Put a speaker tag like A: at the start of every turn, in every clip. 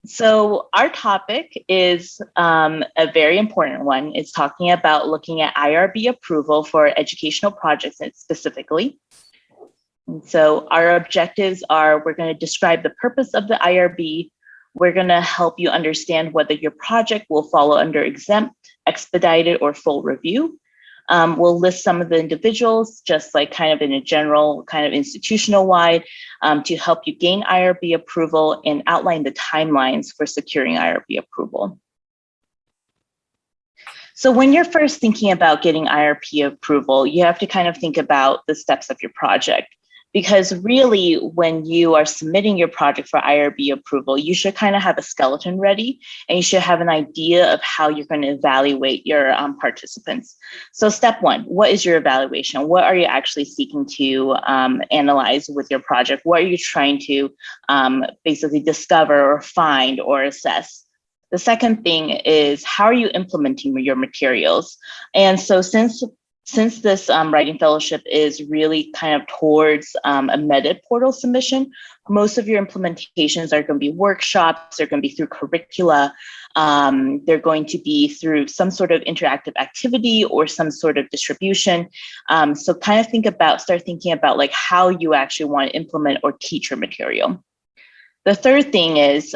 A: So our topic is a very important one. It's talking about looking at IRB approval for educational projects specifically. And so our objectives are, we're going to describe the purpose of the IRB. We're going to help you understand whether your project will fall under exempt, expedited, or full review. We'll list some of the individuals, just like kind of in a general, kind of institutional wide, to help you gain IRB approval and outline the timelines for securing IRB approval. So when you're first thinking about getting IRB approval, you have to kind of think about the steps of your project. Because really, when you are submitting your project for IRB approval, you should kind of have a skeleton ready, and you should have an idea of how you're going to evaluate your participants. So step one, what is your evaluation? What are you actually seeking to analyze with your project? What are you trying to basically discover or find or assess? The second thing is, how are you implementing your materials? And so since this writing fellowship is really kind of towards a Medit portal submission, most of your implementations are going to be workshops, they're going to be through curricula, they're going to be through some sort of interactive activity or some sort of distribution. So kind of start thinking about like how you actually want to implement or teach your material. The third thing is,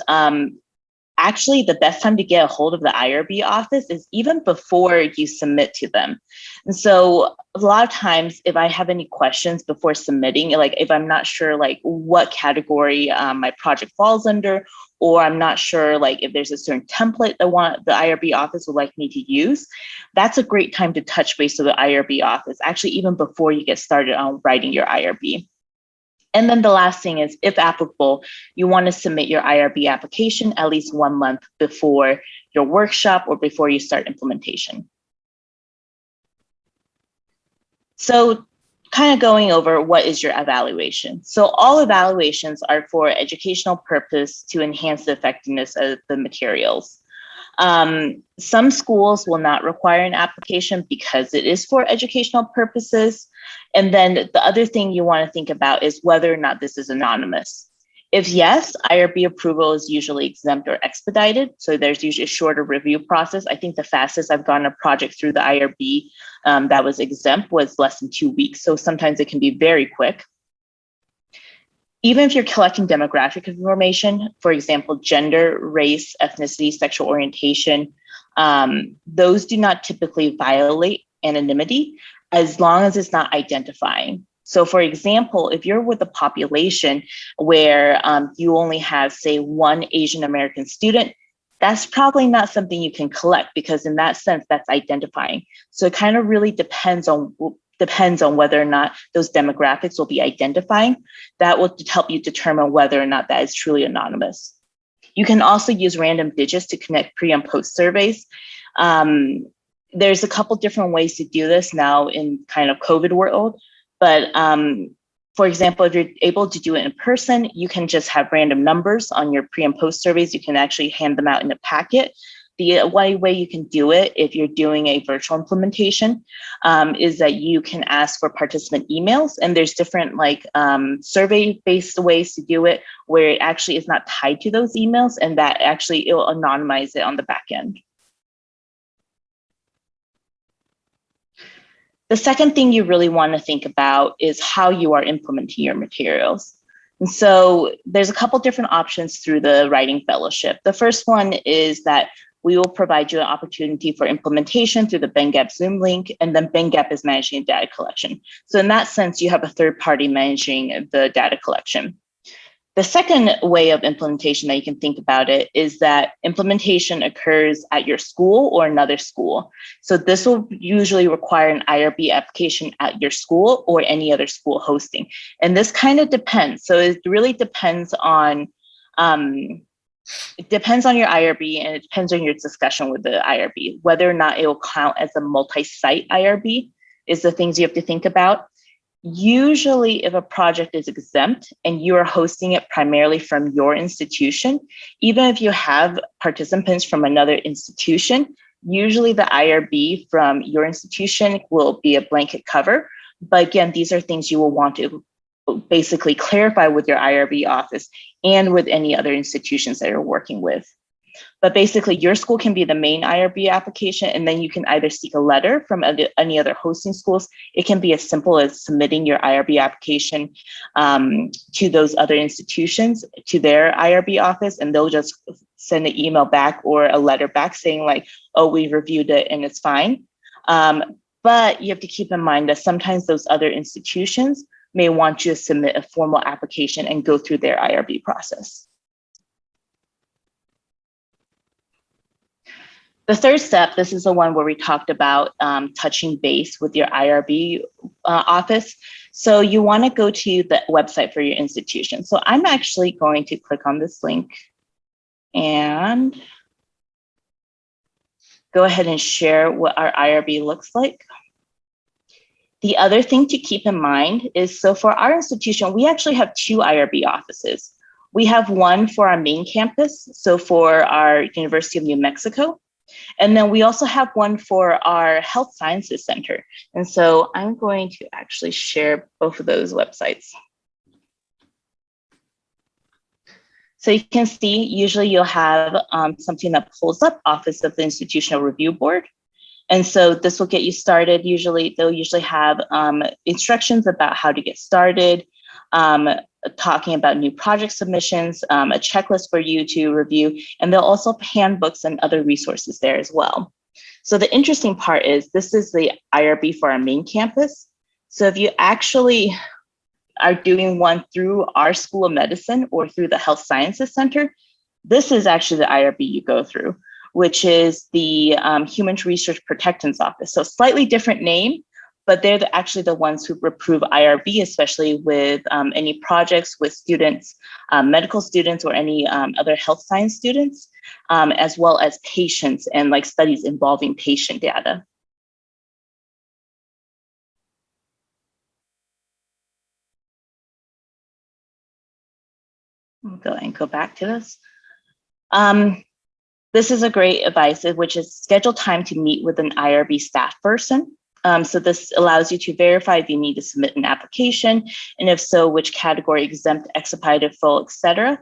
A: actually, the best time to get a hold of the IRB office is even before you submit to them. And so a lot of times, if I have any questions before submitting, like if I'm not sure like what category my project falls under, or I'm not sure like if there's a certain template that the IRB office would like me to use, that's a great time to touch base with the IRB office, actually even before you get started on writing your IRB. And then the last thing is, if applicable, you want to submit your IRB application at least 1 month before your workshop or before you start implementation. So kind of going over what is your evaluation. So all evaluations are for educational purpose to enhance the effectiveness of the materials. Some schools will not require an application because it is for educational purposes. And then the other thing you want to think about is whether or not this is anonymous. If yes, IRB approval is usually exempt or expedited. So there's usually a shorter review process. I think the fastest I've gotten a project through the IRB that was exempt was less than 2 weeks. So sometimes it can be very quick. Even if you're collecting demographic information, for example, gender, race, ethnicity, sexual orientation, those do not typically violate anonymity as long as it's not identifying. So for example, if you're with a population where you only have, say, one Asian American student, that's probably not something you can collect because in that sense, that's identifying. So it kind of really depends on whether or not those demographics will be identifying. That will help you determine whether or not that is truly anonymous. You can also use random digits to connect pre and post surveys. There's a couple different ways to do this now in kind of COVID world, but for example, if you're able to do it in person, you can just have random numbers on your pre and post surveys. You can actually hand them out in a packet. The one way you can do it if you're doing a virtual implementation is that you can ask for participant emails, and there's different like survey-based ways to do it where it actually is not tied to those emails, and that actually it will anonymize it on the back end. The second thing you really want to think about is how you are implementing your materials. And so there's a couple different options through the writing fellowship. The first one is that we will provide you an opportunity for implementation through the BenGap Zoom link, and then BenGap is managing data collection. So in that sense, you have a third party managing the data collection. The second way of implementation that you can think about it is that implementation occurs at your school or another school. So this will usually require an IRB application at your school or any other school hosting. And this kind of depends. So it really depends on your IRB, and it depends on your discussion with the IRB. Whether or not it will count as a multi-site IRB is the things you have to think about. Usually, if a project is exempt and you are hosting it primarily from your institution, even if you have participants from another institution, usually the IRB from your institution will be a blanket cover. But again, these are things you will want to basically clarify with your IRB office and with any other institutions that you're working with. But basically, your school can be the main IRB application, and then you can either seek a letter from any other hosting schools. It can be as simple as submitting your IRB application to those other institutions, to their IRB office, and they'll just send an email back or a letter back saying like, oh, we reviewed it and it's fine. But you have to keep in mind that sometimes those other institutions may want you to submit a formal application and go through their IRB process. The third step, this is the one where we talked about touching base with your IRB office. So you want to go to the website for your institution. So I'm actually going to click on this link and go ahead and share what our IRB looks like. The other thing to keep in mind is, so for our institution, we actually have 2 IRB offices. We have one for our main campus, so for our University of New Mexico. And then we also have one for our Health Sciences Center. And so I'm going to actually share both of those websites. So you can see, usually you'll have something that pulls up Office of the Institutional Review Board. And so this will get you started. They'll usually have instructions about how to get started, talking about new project submissions, a checklist for you to review, and they'll also have handbooks and other resources there as well. So the interesting part is this is the IRB for our main campus. So if you actually are doing one through our School of Medicine or through the Health Sciences Center, this is actually the IRB you go through, which is the Human Research Protectants Office. So slightly different name, but they're actually the ones who approve IRB, especially with any projects with students, medical students or any other health science students, as well as patients and like studies involving patient data. Go back to this. This is a great advice, which is schedule time to meet with an IRB staff person. So this allows you to verify if you need to submit an application, and if so, which category, exempt, expedited, full, etc.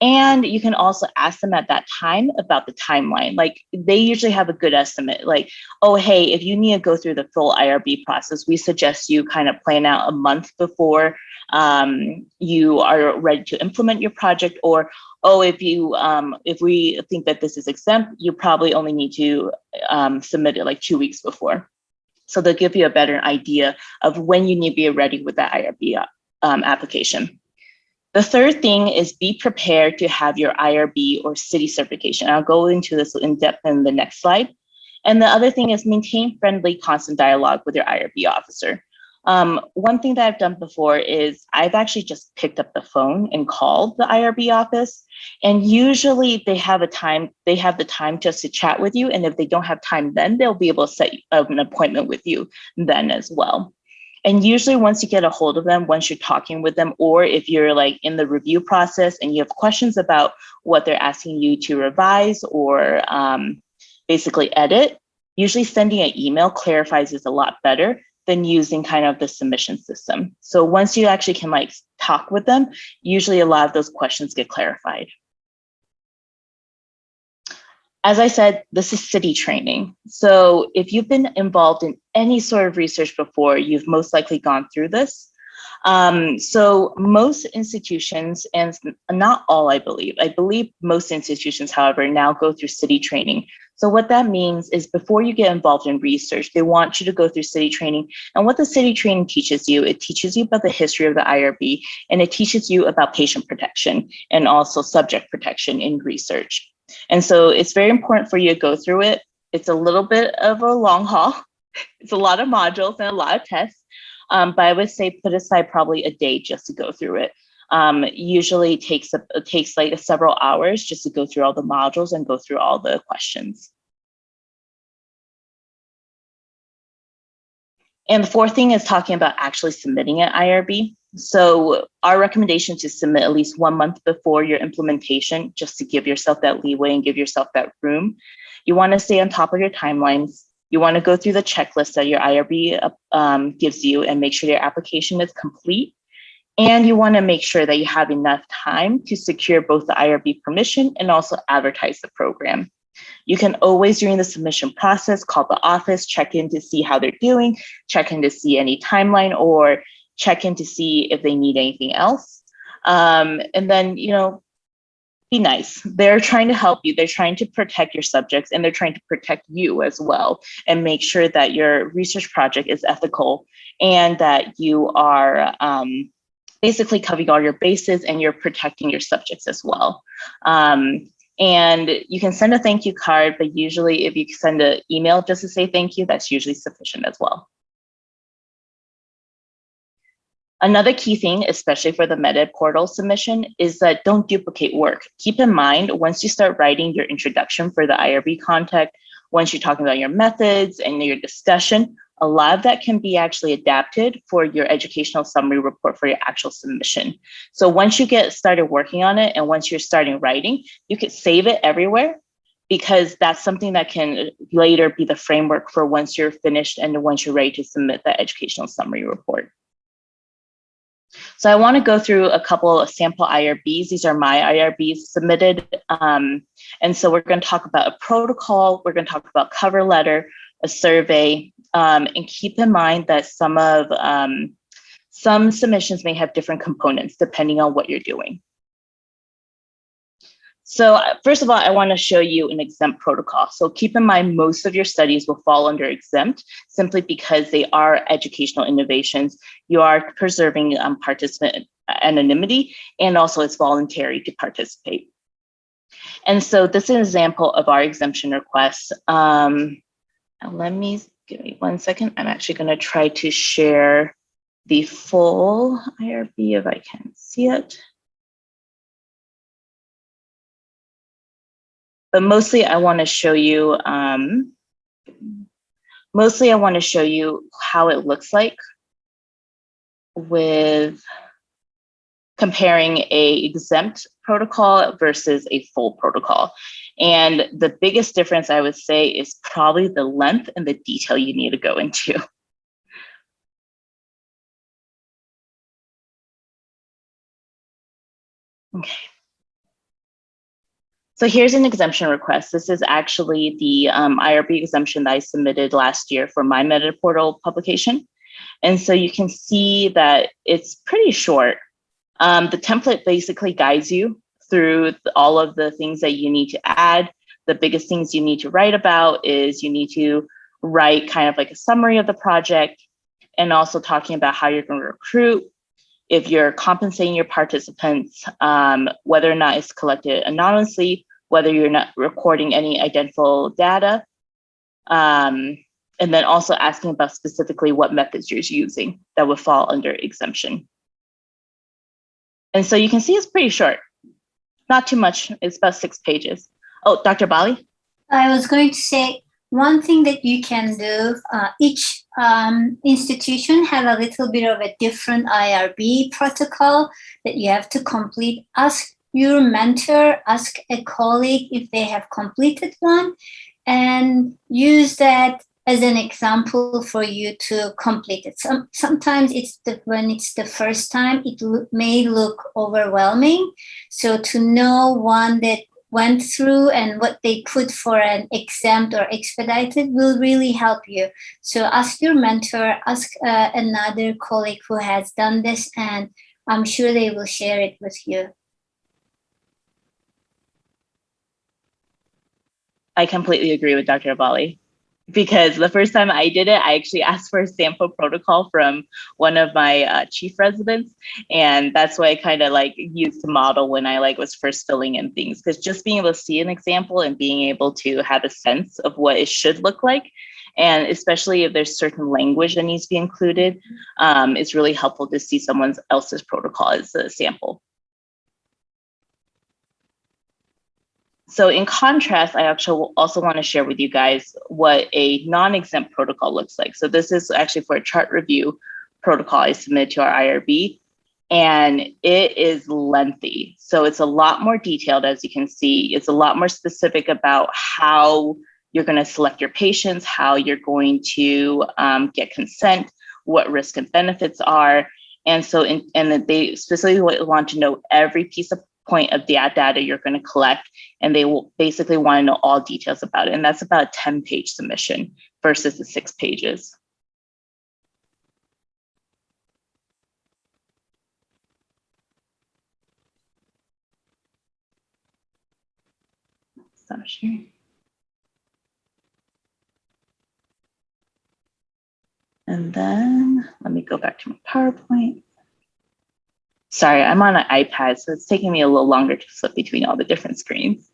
A: And you can also ask them at that time about the timeline. Like they usually have a good estimate, like, oh, hey, if you need to go through the full IRB process, we suggest you kind of plan out a month before you are ready to implement your project, or oh, if we think that this is exempt, you probably only need to submit it like 2 weeks before. So they'll give you a better idea of when you need to be ready with that IRB application. The third thing is be prepared to have your IRB or city certification. I'll go into this in depth in the next slide. And the other thing is maintain friendly, constant dialogue with your IRB officer. One thing that I've done before is I've actually just picked up the phone and called the IRB office. And usually they have the time just to chat with you. And if they don't have time then, they'll be able to set an appointment with you then as well. And usually once you get a hold of them, once you're talking with them, or if you're like in the review process and you have questions about what they're asking you to revise or basically edit, usually sending an email clarifies is a lot better than using kind of the submission system. So once you actually can like talk with them, usually a lot of those questions get clarified. As I said, this is city training. So if you've been involved in any sort of research before, you've most likely gone through this. So most institutions, and not all, I believe most institutions, however, now go through city training. So what that means is before you get involved in research, they want you to go through city training. And what the city training teaches you, it teaches you about the history of the IRB, and it teaches you about patient protection and also subject protection in research. And so it's very important for you to go through it. It's a little bit of a long haul. It's a lot of modules and a lot of tests. But I would say put aside probably a day just to go through it. Usually it takes like several hours just to go through all the modules and go through all the questions. And the fourth thing is talking about actually submitting an IRB. So our recommendation is to submit at least 1 month before your implementation, just to give yourself that leeway and give yourself that room. You want to stay on top of your timelines. You want to go through the checklist that your IRB gives you and make sure your application is complete. And you want to make sure that you have enough time to secure both the IRB permission and also advertise the program. You can always, during the submission process, call the office, check in to see how they're doing, check in to see any timeline, or check in to see if they need anything else. And then, be nice. They're trying to help you. They're trying to protect your subjects, and they're trying to protect you as well, and make sure that your research project is ethical and that you are basically covering all your bases and you're protecting your subjects as well. And you can send a thank you card, but usually if you send an email just to say thank you, that's usually sufficient as well. Another key thing, especially for the meta portal submission, is that don't duplicate work. Keep in mind, once you start writing your introduction for the IRB contact, once you're talking about your methods and your discussion, a lot of that can be actually adapted for your educational summary report for your actual submission. So once you get started working on it and once you're starting writing, you could save it everywhere, because that's something that can later be the framework for once you're finished and once you're ready to submit that educational summary report. So I want to go through a couple of sample IRBs. These are my IRBs submitted. And so we're going to talk about a protocol. We're going to talk about cover letter, a survey, and keep in mind that some submissions may have different components depending on what you're doing. So first of all, I want to show you an exempt protocol. So keep in mind, most of your studies will fall under exempt simply because they are educational innovations. You are preserving participant anonymity, and also it's voluntary to participate. And so this is an example of our exemption request. Give me 1 second. I'm actually going to try to share the full IRB if I can see it. But mostly I want to show you how it looks like with comparing a exempt protocol versus a full protocol. And the biggest difference I would say is probably the length and the detail you need to go into. Okay. So here's an exemption request. This is actually the IRB exemption that I submitted last year for my meta portal publication. And so you can see that it's pretty short. The template basically guides you through all of the things that you need to add. The biggest things you need to write about is you need to write kind of like a summary of the project, and also talking about how you're going to recruit, if you're compensating your participants, whether or not it's collected anonymously, whether you're not recording any identifiable data, and then also asking about specifically what methods you're using that would fall under exemption. And so you can see it's pretty short, not too much. It's about 6 pages. Oh, Dr. Bali?
B: I was going to say, one thing that you can do, each institution have a little bit of a different IRB protocol that you have to complete. Ask your mentor, ask a colleague if they have completed one, and use that as an example for you to complete it. Sometimes when it's the first time, it may look overwhelming. So to know one that went through and what they put for an exempt or expedited will really help you. So ask your mentor, ask another colleague who has done this, and I'm sure they will share it with you.
A: I completely agree with Dr. Abali, because the first time I did it, I actually asked for a sample protocol from one of my chief residents. And that's what I kind of like used to model when I was first filling in things, because just being able to see an example and being able to have a sense of what it should look like, and especially if there's certain language that needs to be included, it's really helpful to see someone else's protocol as a sample. So in contrast, I actually also want to share with you guys what a non-exempt protocol looks like. So this is actually for a chart review protocol I submitted to our IRB, and it is lengthy. So it's a lot more detailed, as you can see. It's a lot more specific about how you're going to select your patients, how you're going to get consent, what risk and benefits are. And so, and that they specifically want to know every piece of point of that data you're going to collect, and they will basically want to know all details about it. And that's about a 10-page submission versus the 6 pages. Stop sharing. And then let me go back to my PowerPoint. Sorry, I'm on an iPad, so it's taking me a little longer to flip between all the different screens.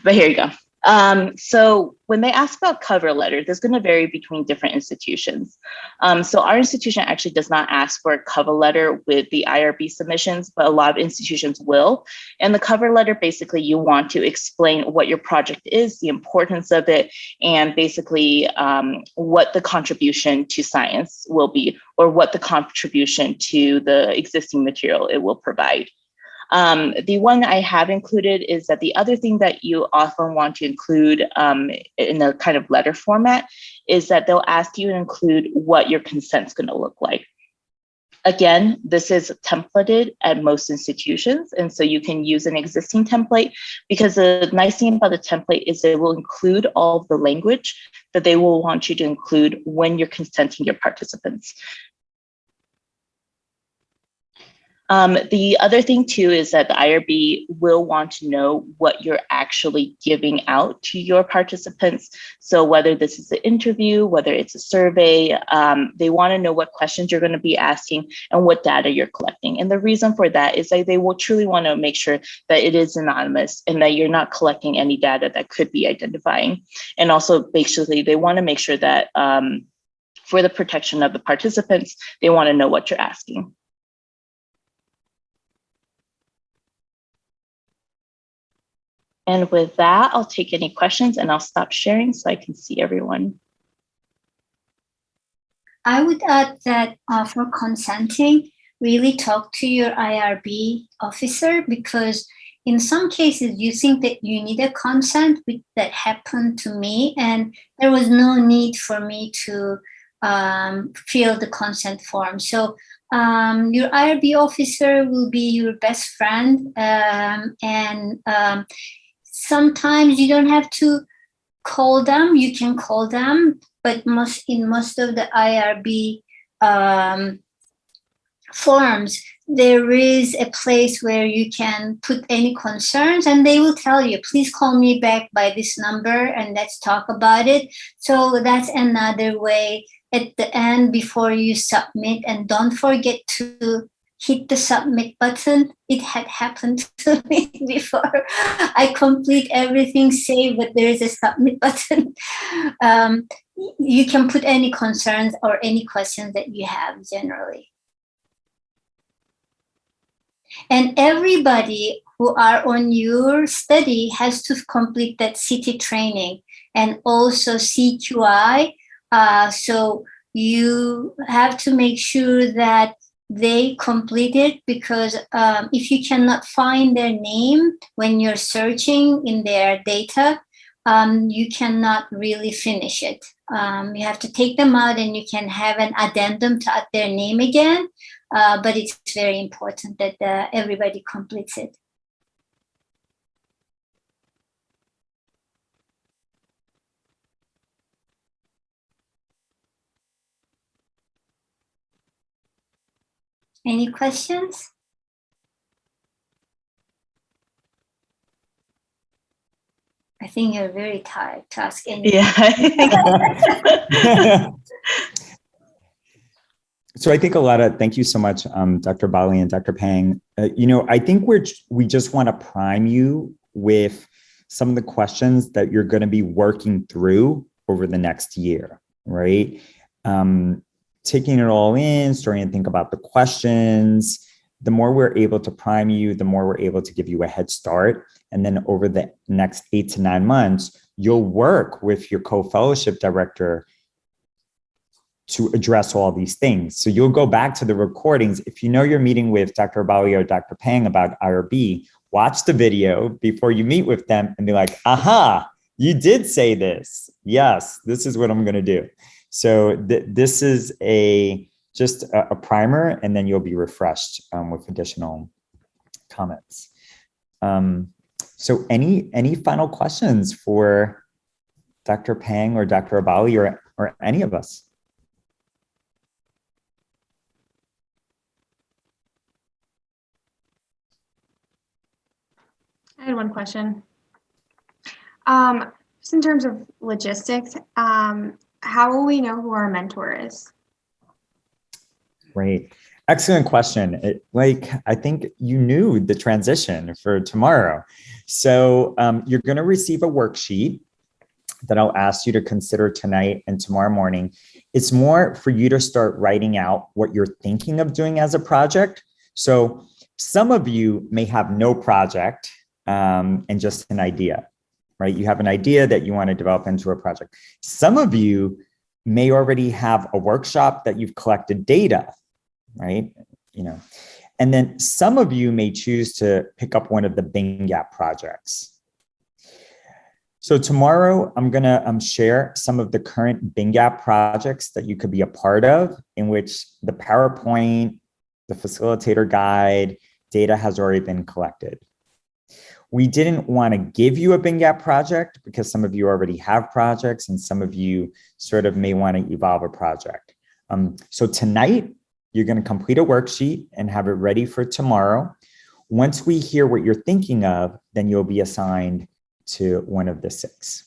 A: But here you go. So when they ask about cover letter, there's going to vary between different institutions. So our institution actually does not ask for a cover letter with the IRB submissions, but a lot of institutions will. And the cover letter, basically, you want to explain what your project is, the importance of it, and basically what the contribution to science will be, or what the contribution to the existing material it will provide. The one I have included is that the other thing that you often want to include in a kind of letter format is that they'll ask you to include what your consent's going to look like. Again, this is templated at most institutions, and so you can use an existing template, because the nice thing about the template is it will include all of the language that they will want you to include when you're consenting your participants. The other thing too is that the IRB will want to know what you're actually giving out to your participants. So whether this is an interview, whether it's a survey, they want to know what questions you're going to be asking and what data you're collecting. And the reason for that is that they will truly want to make sure that it is anonymous and that you're not collecting any data that could be identifying. And also basically they want to make sure that for the protection of the participants, they want to know what you're asking. And with that, I'll take any questions and I'll stop sharing so I can see everyone.
B: I would add that for consenting, really talk to your IRB officer, because in some cases you think that you need a consent. That happened to me, and there was no need for me to fill the consent form. So your IRB officer will be your best friend, and sometimes you don't have to call them. You can call them, but in most of the IRB forms, there is a place where you can put any concerns, and they will tell you, please call me back by this number and let's talk about it. So that's another way at the end before you submit. And don't forget to hit the submit button. It had happened to me before. I complete everything, save, but there is a submit button. You can put any concerns or any questions that you have generally. And everybody who are on your study has to complete that city training and also CQI. So you have to make sure that they complete it, because if you cannot find their name when you're searching in their data, you cannot really finish it. You have to take them out and you can have an addendum to add their name again. But it's very important that everybody completes it. Any questions? I think you're very tired to ask any.
A: Yeah.
C: So I think thank you so much, Dr. Bali and Dr. Pang. I think we just want to prime you with some of the questions that you're going to be working through over the next year, right? Taking it all in, starting to think about the questions. The more we're able to prime you, the more we're able to give you a head start. And then over the next 8 to 9 months, you'll work with your co-fellowship director to address all these things. So you'll go back to the recordings. If you know you're meeting with Dr. Bali or Dr. Pang about IRB, watch the video before you meet with them and be like, aha, you did say this. Yes, this is what I'm going to do. So this is a just a primer, and then you'll be refreshed with additional comments. So any final questions for Dr. Pang or Dr. Abali or any of us?
D: I had one question. Just in terms of logistics, how will we know who our mentor is?
C: Great. Excellent question. I think you knew the transition for tomorrow. So you're going to receive a worksheet that I'll ask you to consider tonight and tomorrow morning. It's more for you to start writing out what you're thinking of doing as a project. So some of you may have no project and just an idea, right? You have an idea that you want to develop into a project. Some of you may already have a workshop that you've collected data, right? And then some of you may choose to pick up one of the Bing Gap projects. So tomorrow I'm going to share some of the current Bing Gap projects that you could be a part of, in which the PowerPoint, the facilitator guide, data has already been collected. We didn't want to give you a Bing Gap project because some of you already have projects and some of you sort of may want to evolve a project. So tonight, you're going to complete a worksheet and have it ready for tomorrow. Once we hear what you're thinking of, then you'll be assigned to one of the 6.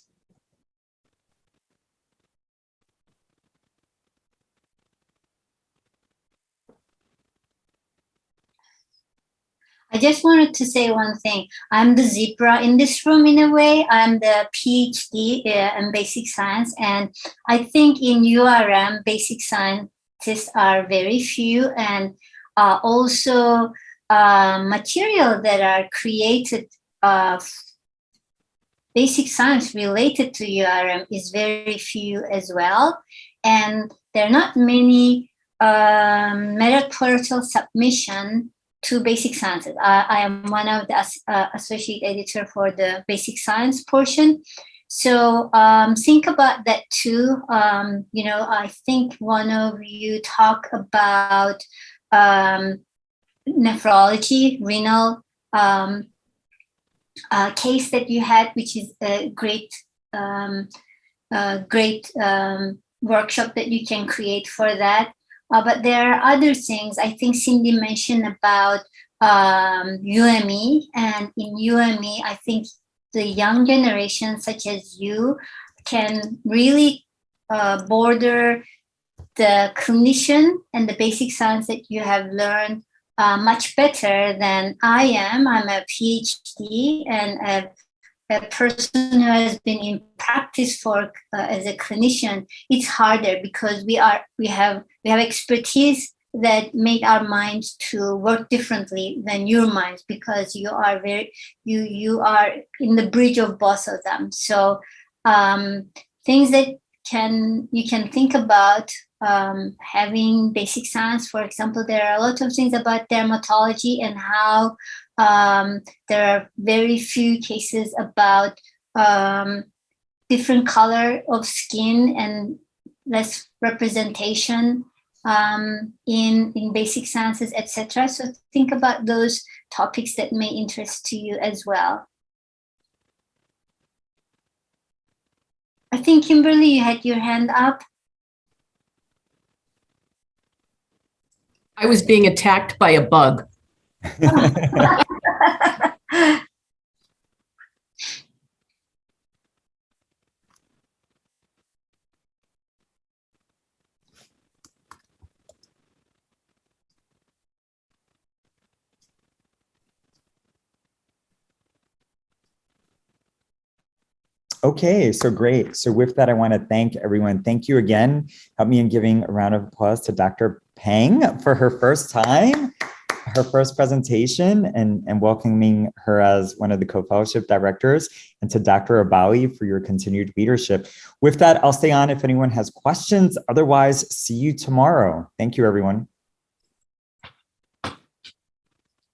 B: I just wanted to say one thing. I'm the zebra in this room in a way. I'm the PhD in basic science. And I think in URM, basic scientists are very few, and also material that are created basic science related to URM is very few as well. And there are not many merit portal submission to basic sciences. I am one of the associate editor for the basic science portion. So think about that too. I think one of you talk about nephrology, renal case that you had, which is a great workshop that you can create for that. But there are other things. I think Cindy mentioned about UME, and in UME, I think the young generation, such as you, can really border the clinician and the basic science that you have learned much better than I am. I'm a PhD and a person who has been in practice for as a clinician. It's harder because we have expertise that make our minds to work differently than your minds, because you are you are in the bridge of both of them. So things that you can think about having basic science. For example, there are a lot of things about dermatology and how there are very few cases about different color of skin and less representation in basic sciences, etc. So think about those topics that may interest to you as well. I think, Kimberly, you had your hand up.
E: I was being attacked by a bug.
C: Okay, so great. So with that, I want to thank everyone. Thank you again. Help me in giving a round of applause to Dr. Pang for her first time, her first presentation, and welcoming her as one of the co-fellowship directors, and to Dr. Abali for your continued leadership. With that, I'll stay on if anyone has questions. Otherwise, see you tomorrow. Thank you, everyone.